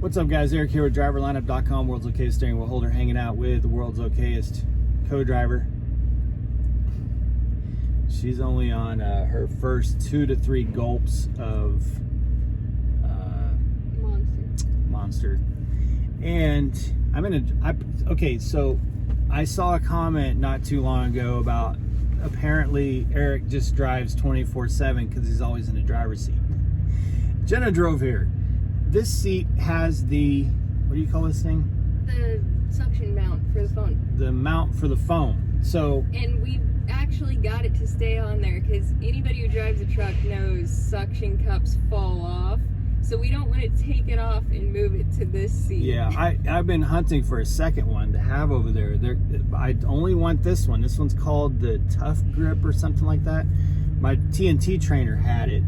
What's up, guys? Eric here with driverlineup.com, world's okayest steering wheel holder, hanging out with the world's okayest co-driver. She's only on her first 2 to 3 gulps of Monster. And okay, so I saw a comment not too long ago about apparently Eric just drives 24/7 because he's always in the driver's seat. Jenna drove here. This seat has the, what do you call this thing? The suction mount for the phone. The mount for the phone. So, and we actually got it to stay on there because anybody who drives a truck knows suction cups fall off. So we don't want to take it off and move it to this seat. Yeah, I've been hunting for a second one to have over there. I only want this one. This one's called the Tough Grip or something like that. My TNT trainer had it,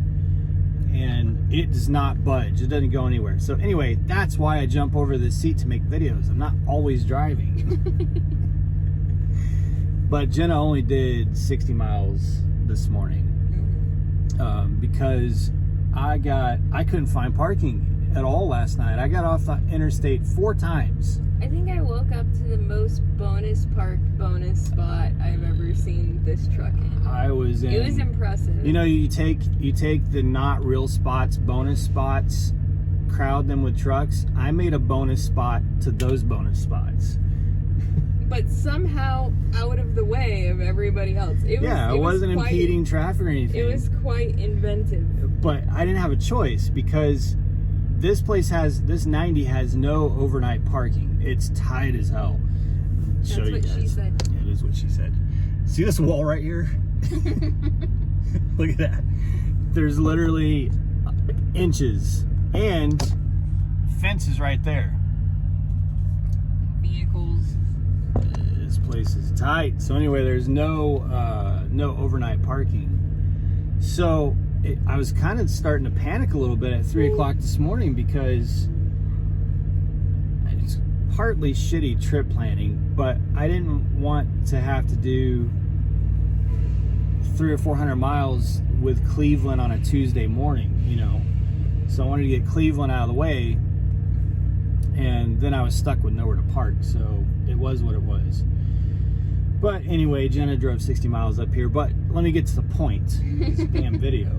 and it does not budge. It doesn't go anywhere. So anyway, that's why I jump over this seat to make videos. I'm not always driving. But Jenna only did 60 miles this morning because I couldn't find parking at all last night. I got off the interstate 4 times. I think I woke up to the most bonus spot I've ever seen this truck in. It was impressive. You know, you take the not real spots, bonus spots, crowd them with trucks. I made a bonus spot to those bonus spots. But somehow out of the way of everybody else. It wasn't impeding traffic or anything. It was quite inventive. But I didn't have a choice because this 90 has no overnight parking. It's tight as hell. That's what she said. Yeah, it is what she said. See this wall right here? Look at that. There's literally inches and fences right there. Vehicles. This place is tight. So anyway, there's no overnight parking. So I was kind of starting to panic a little bit at 3 o'clock this morning because it's partly shitty trip planning, but I didn't want to have to do 300 or 400 miles with Cleveland on a Tuesday morning, you know. So I wanted to get Cleveland out of the way, and then I was stuck with nowhere to park, so it was what it was. But anyway, Jenna drove 60 miles up here, but let me get to the point. This damn video.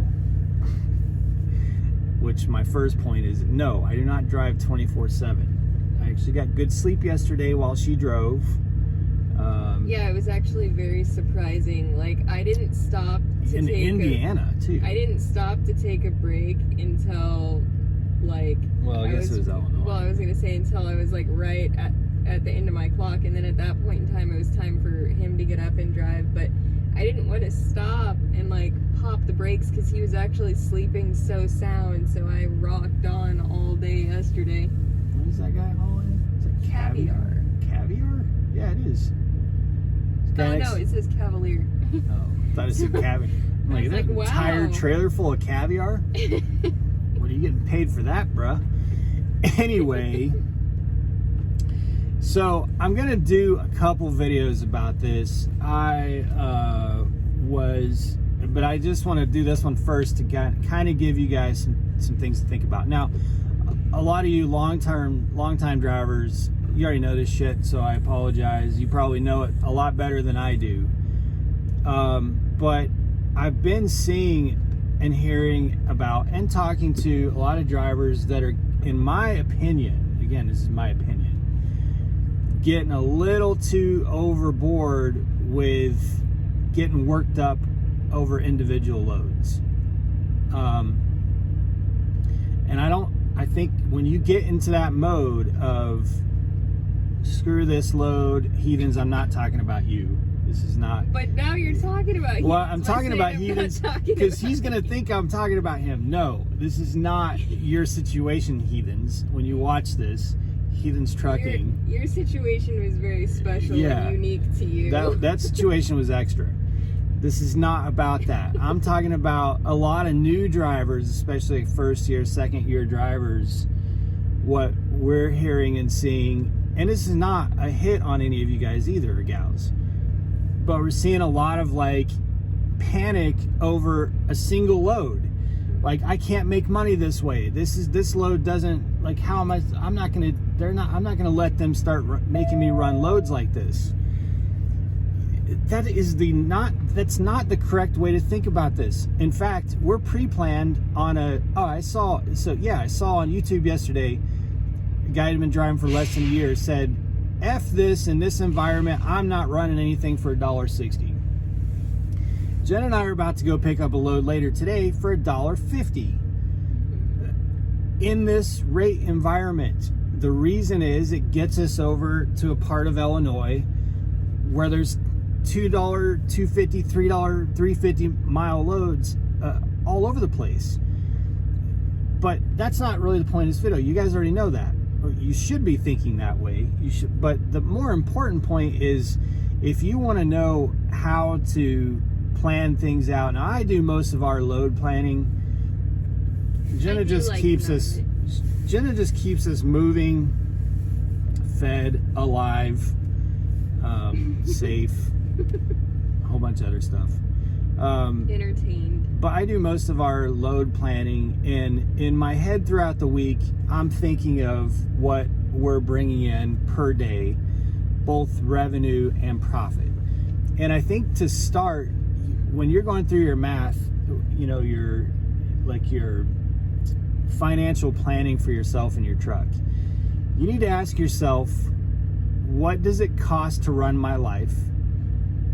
Which my first point is, no, I do not drive 24/7. I actually got good sleep yesterday while she drove. Yeah, it was actually very surprising. Like, I didn't stop to in Indiana, too. I didn't stop to take a break until, like... Well, I guess it was Illinois. Well, I was going to say until I was, like, right at the end of my clock. And then at that point in time, it was time for him to get up and drive. But I didn't want to stop and, like, pop the brakes because he was actually sleeping so sound. So I rocked on all day yesterday. What is that guy hauling? Is it caviar? Caviar? Yeah, it is. Oh, no, it says Cavalier. Oh, I thought it said caviar. I'm like, is that wow. Entire trailer full of caviar? What are you getting paid for that, bruh? Anyway, so I'm gonna do a couple videos about this. But I just want to do this one first to kind of give you guys some things to think about. Now, a lot of you long-time drivers, you already know this shit, so I apologize. You probably know it a lot better than I do. But I've been seeing and hearing about and talking to a lot of drivers that are, in my opinion, again, this is my opinion, getting a little too overboard with getting worked up over individual loads. And I think when you get into that mode of screw this load, heathens, I'm not talking about you. This is not. But now you're talking about heathens. Well, I'm talking about heathens because he's going to think I'm talking about him. No, this is not your situation, heathens. When you watch this, heathens trucking. Your situation was very special and unique to you. That situation was extra. This is not about that. I'm talking about a lot of new drivers, especially first year, second year drivers, what we're hearing and seeing. And this is not a hit on any of you guys either, or gals. But we're seeing a lot of like panic over a single load. like, I can't make money this way. This load doesn't, like, how am I? I'm not gonna let them start making me run loads like this. That's not the correct way to think about this. In fact, we're pre-planned on I saw on YouTube yesterday, a guy who'd been driving for less than a year said, F this, in this environment, I'm not running anything for $1.60. Jen and I are about to go pick up a load later today for $1.50. In this rate environment, the reason is it gets us over to a part of Illinois where there's $2, $2.50, $3, $3.50 mile loads all over the place. But that's not really the point of this video. You guys already know that. You should be thinking that way. But the more important point is, if you want to know how to plan things out. Now, I do most of our load planning. Jenna just keeps us moving, fed, alive, safe, a whole bunch of other stuff. Entertained. But I do most of our load planning, and in my head throughout the week, I'm thinking of what we're bringing in per day, both revenue and profit. And I think to start, when you're going through your math, your financial planning for yourself and your truck, you need to ask yourself, what does it cost to run my life?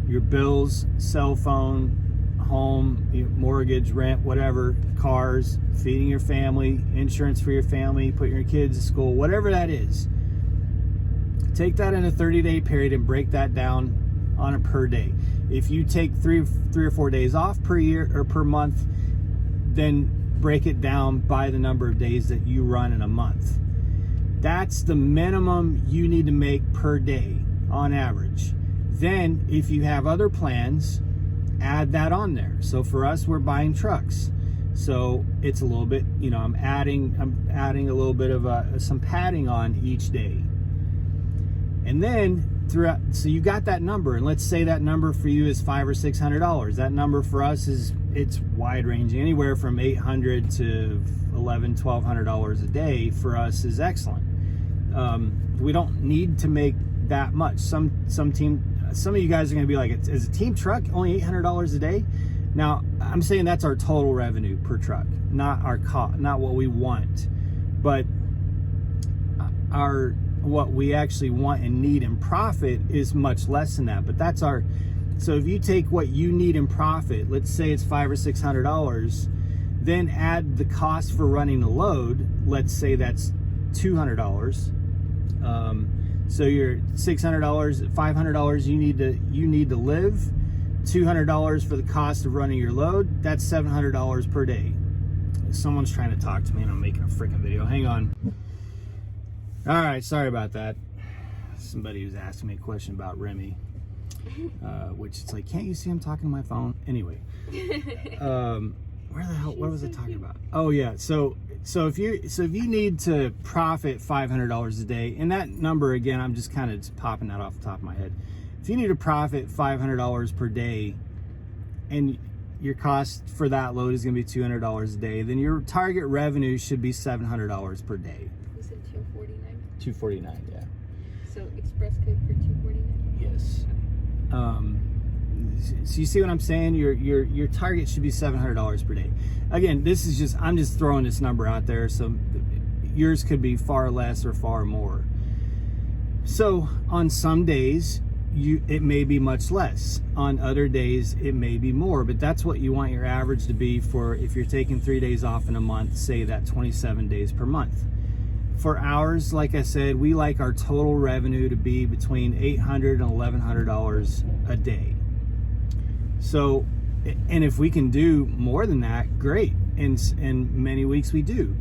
Your bills, cell phone, home, mortgage, rent, whatever, cars, feeding your family, insurance for your family, putting your kids to school, whatever that is. Take that in a 30-day period and break that down on a per day. If you take three or 4 days off per year or per month, then break it down by the number of days that you run in a month. That's the minimum you need to make per day on average. Then if you have other plans, add that on there. So for us, we're buying trucks. So it's a little bit, I'm adding a little bit of some padding on each day. And then so you got that number, and let's say that number for you is $500 or $600. That number for us it's wide ranging, anywhere from $800 to $1,100, $1,200 a day for us is excellent. We don't need to make that much. Some of you guys are going to be like, is a team truck only $800 a day? Now, I'm saying that's our total revenue per truck, not our cost, not what we want, but what we actually want and need in profit is much less than that. But that's so if you take what you need in profit, let's say it's $500 or $600, then add the cost for running the load. Let's say that's $200. So you're $600, $500 you need to live, $200 for the cost of running your load. That's $700 per day. Someone's trying to talk to me and I'm making a freaking video. Hang on. All right, sorry about that. Somebody was asking me a question about Remy, which it's like, can't you see I'm talking to my phone? Anyway, where the hell? What was I talking about? Oh yeah, so if you need to profit $500 a day, and that number again, I'm just kind of popping that off the top of my head. If you need to profit $500 per day, and your cost for that load is going to be $200 a day, then your target revenue should be $700 per day. Was it $249? $249, yeah. So express code for $249? Yes. So you see what I'm saying? Your target should be $700 per day. Again, I'm just throwing this number out there, so yours could be far less or far more. So on some days, it may be much less. On other days, it may be more, but that's what you want your average to be for if you're taking 3 days off in a month, say that 27 days per month. For ours, like I said, we like our total revenue to be between $800 and $1,100 a day. So, and if we can do more than that, great. And many weeks we do.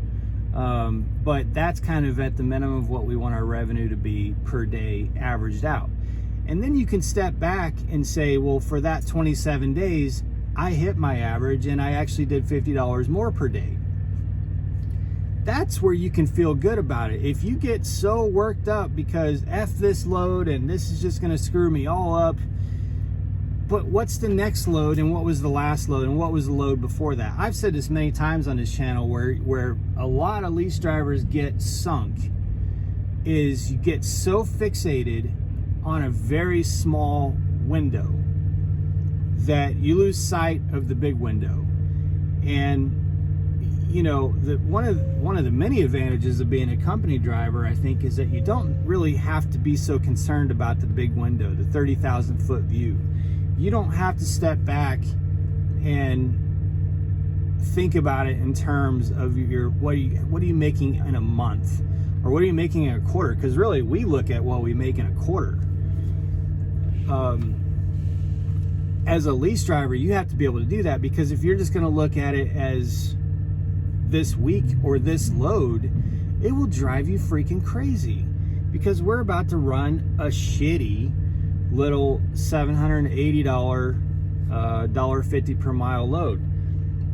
But that's kind of at the minimum of what we want our revenue to be per day averaged out. And then you can step back and say, well, for that 27 days, I hit my average and I actually did $50 more per day. That's where you can feel good about it. If you get so worked up because F this load and this is just going to screw me all up, But what's the next load, and what was the last load, and what was the load before that? I've said this many times on this channel where a lot of lease drivers get sunk is you get so fixated on a very small window that you lose sight of the big window. And you know, one of the many advantages of being a company driver, I think, is that you don't really have to be so concerned about the big window, the 30,000 foot view. You don't have to step back and think about it in terms of your what are you making in a month, or what are you making in a quarter? Because really, we look at what we make in a quarter. As a lease driver, you have to be able to do that, because if you're just going to look at it as this week or this load, it will drive you freaking crazy, because we're about to run a shitty little $780 $1.50 per mile load.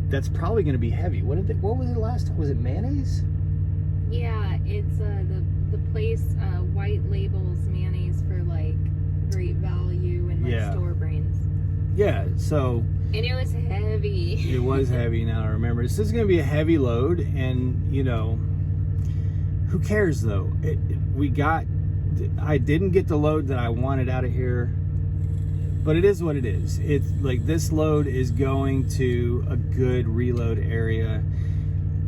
That's probably going to be heavy. What was it last time? Was it mayonnaise? Yeah, it's the place white labels mayonnaise for like Great Value and like store brands. Yeah, so. And it was heavy. It was heavy, now I remember. This is going to be a heavy load, and you know, who cares though? I didn't get the load that I wanted out of here, but it is what it is. It's like, this load is going to a good reload area.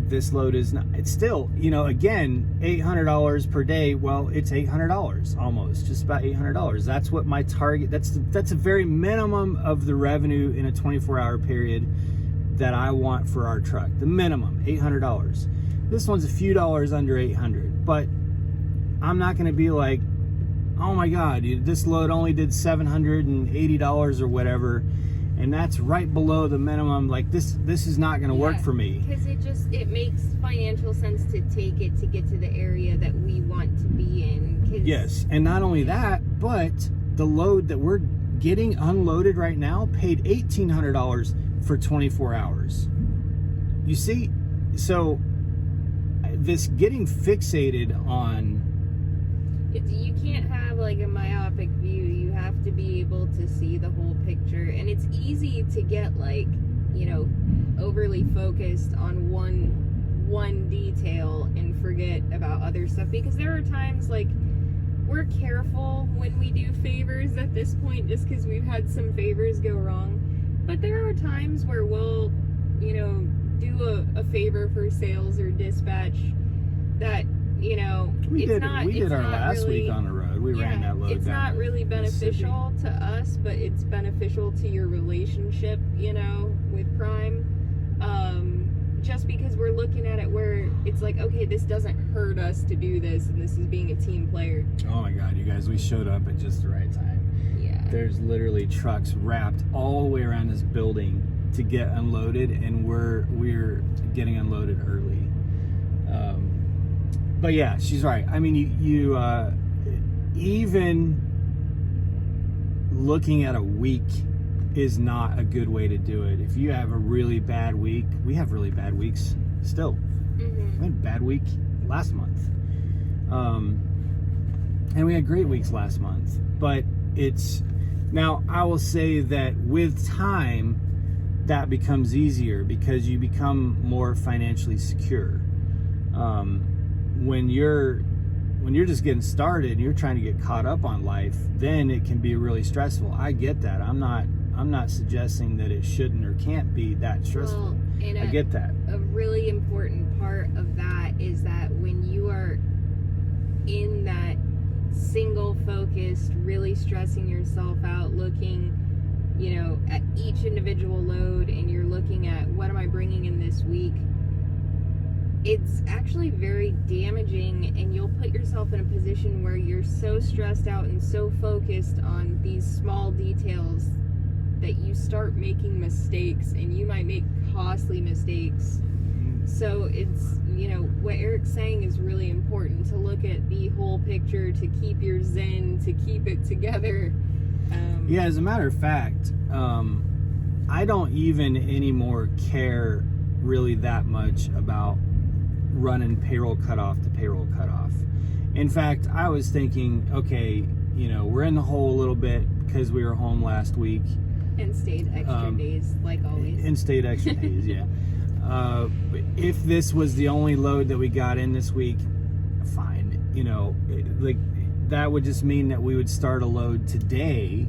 This load is not, it's still, you know, again, $800 per day. Well, it's $800 almost, just about $800. That's what my target, that's a very minimum of the revenue in a 24-hour period that I want for our truck. The minimum, $800. This one's a few dollars under 800, but I'm not going to be like, oh my God, this load only did $780 or whatever, and that's right below the minimum. Like, this is not going to work for me. Because it makes financial sense to take it to get to the area that we want to be in. Yes, and not only that, but the load that we're getting unloaded right now paid $1,800 for 24 hours. You see, so this getting fixated on, you can't have like a myopic view. You have to be able to see the whole picture, and it's easy to get like, you know, overly focused on one detail and forget about other stuff, because there are times like we're careful when we do favors at this point, just because we've had some favors go wrong. But there are times where we'll, you know, do a favor for sales or dispatch that, you know, we did our last week on the road. We ran that load down. It's not really beneficial to us, but it's beneficial to your relationship, you know, with Prime. Just because we're looking at it where it's like, okay, this doesn't hurt us to do this, and this is being a team player. Oh my God, you guys, we showed up at just the right time. Yeah. There's literally trucks wrapped all the way around this building to get unloaded, and we're getting unloaded early. But yeah, she's right. I mean, you even looking at a week is not a good way to do it. If you have a really bad week, we have really bad weeks still. Mm-hmm. We had a bad week last month. And we had great weeks last month. But now I will say that with time, that becomes easier because you become more financially secure. When you're just getting started and you're trying to get caught up on life, then it can be really stressful. I get that. I'm not suggesting that it shouldn't or can't be that stressful. Well, I get that. A really important part of that is that when you are in that single focused, really stressing yourself out, looking, you know, at each individual load, and you're looking at what am I bringing in this week, it's actually very damaging, and you'll put yourself in a position where you're so stressed out and so focused on these small details that you start making mistakes, and you might make costly mistakes. So it's, you know, what Eric's saying is really important, to look at the whole picture, to keep your zen, to keep it together. Yeah, as a matter of fact, I don't even anymore care really that much about running payroll cutoff to payroll cutoff. In fact, I was thinking, okay, you know, we're in the hole a little bit because we were home last week. And stayed extra days, like always. And stayed extra days, yeah. If this was the only load that we got in this week, fine. You know, like that would just mean that we would start a load today,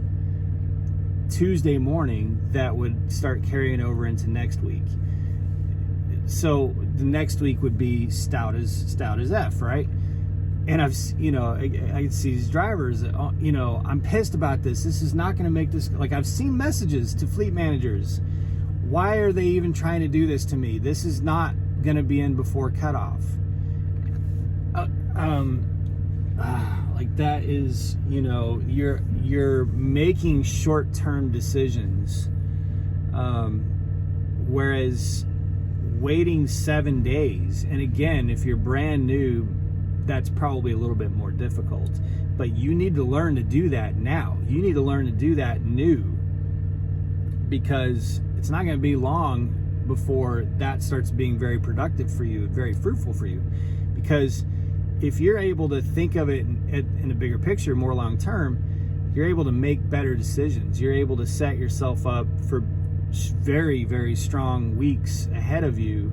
Tuesday morning, that would start carrying over into next week. So the next week would be stout as F, right? And I see these drivers that, you know, I'm pissed about this. This is not going to make this, like, I've seen messages to fleet managers. Why are they even trying to do this to me? This is not going to be in before cutoff. Like that is, you know, you're making short-term decisions. Whereas waiting 7 days, and again, if you're brand new, that's probably a little bit more difficult, but you need to learn to do that now. You need to learn to do that new, because it's not going to be long before that starts being very productive for you, very fruitful for you. Because if you're able to think of it in a bigger picture, more long term, you're able to make better decisions. You're able to set yourself up for very, very strong weeks ahead of you,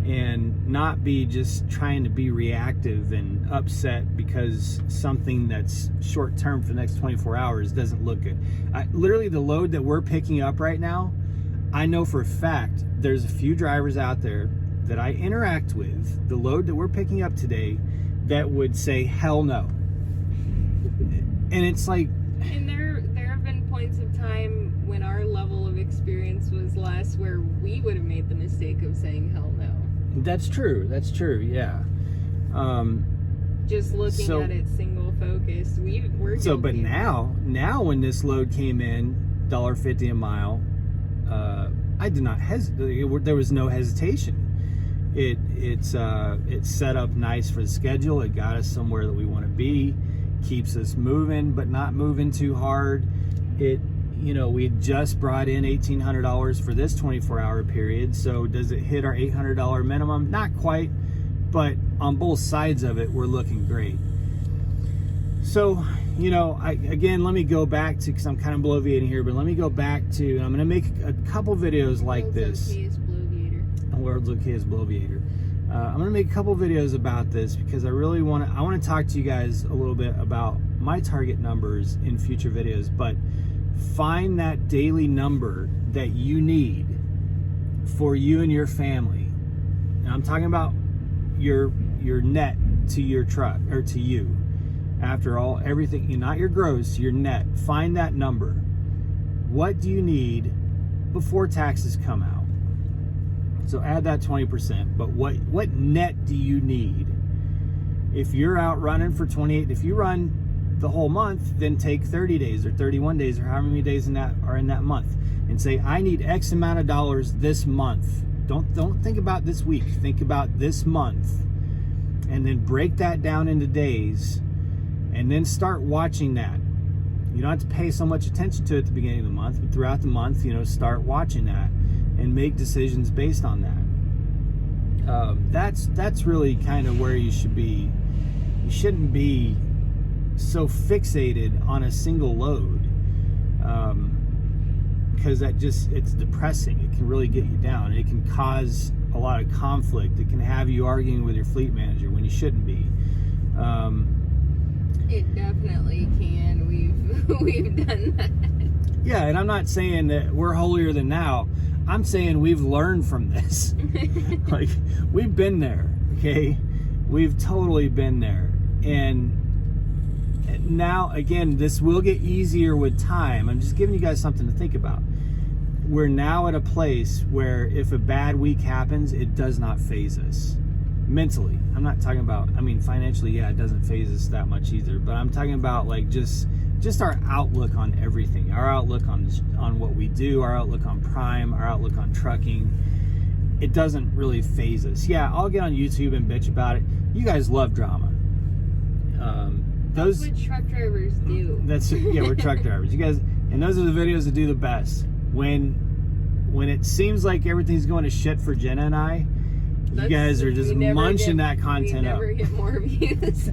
and not be just trying to be reactive and upset because something that's short term for the next 24 hours doesn't look good. Literally, the load that we're picking up right now, I know for a fact there's a few drivers out there that I interact with, the load that we're picking up today, that would say hell no. And it's like, and there have been points of time when our level of experience was less, where we would have made the mistake of saying hell no. That's true, yeah. Just looking at it single focused, we're guilty. So, but now when this load came in, $1.50 a mile, I did not hesitate. There was no hesitation. It's set up nice for the schedule. It got us somewhere that we want to be, keeps us moving, but not moving too hard. You know, we had just brought in $1,800 for this 24-hour period. So does it hit our $800 minimum? Not quite, but on both sides of it, we're looking great. So, you know, again, let me go back to, because I'm kind of bloviating here, but let me go back to, I'm going to make a couple videos like this. World's okayest bloviator. I'm going to make a couple videos about this, because I really want to talk to you guys a little bit about my target numbers in future videos. But find that daily number that you need for you and your family. And I'm talking about your net to your truck, or to you. After all, everything, not your gross, your net. Find that number. What do you need before taxes come out? So add that 20%. But what net do you need? If you're out running for 28, if you run the whole month, then take 30 days or 31 days or however many days are in that month, and say, I need X amount of dollars this month. Don't think about this week. Think about this month, and then break that down into days, and then start watching that. You don't have to pay so much attention to it at the beginning of the month, but throughout the month, you know, start watching that and make decisions based on that. That's really kind of where you should be. You shouldn't be so fixated on a single load, because it's depressing. It can really get you down. It can cause a lot of conflict. It can have you arguing with your fleet manager when you shouldn't be. It definitely can. We've done that. Yeah, and I'm not saying that we're holier than thou. I'm saying we've learned from this. Like, we've been there, okay? We've totally been there. And now, again, this will get easier with time. I'm just giving you guys something to think about. We're now at a place where if a bad week happens, it does not faze us. Mentally. I'm not talking about, I mean, financially, yeah, it doesn't faze us that much either. But I'm talking about, like, just our outlook on everything. Our outlook on what we do, our outlook on Prime, our outlook on trucking. It doesn't really faze us. Yeah, I'll get on YouTube and bitch about it. You guys love drama. That's what truck drivers do. We're truck drivers. You guys, and those are the videos that do the best. When it seems like everything's going to shit for Jenna and I, You guys are just munching that content up. We never get more views.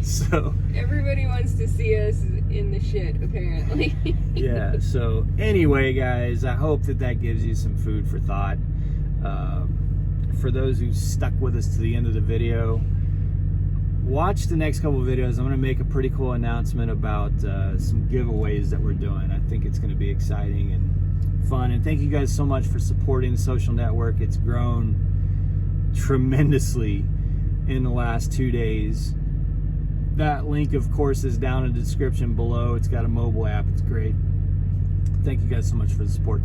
So everybody wants to see us in the shit, apparently. Yeah, so anyway, guys, I hope that gives you some food for thought. For those who stuck with us to the end of the video, watch the next couple of videos. I'm going to make a pretty cool announcement about some giveaways that we're doing. I think it's going to be exciting and fun. And thank you guys so much for supporting the social network. It's grown tremendously in the last 2 days. That link, of course, is down in the description below. It's got a mobile app. It's great. Thank you guys so much for the support.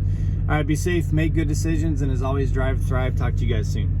All right, be safe, make good decisions, and as always, drive, thrive. Talk to you guys soon.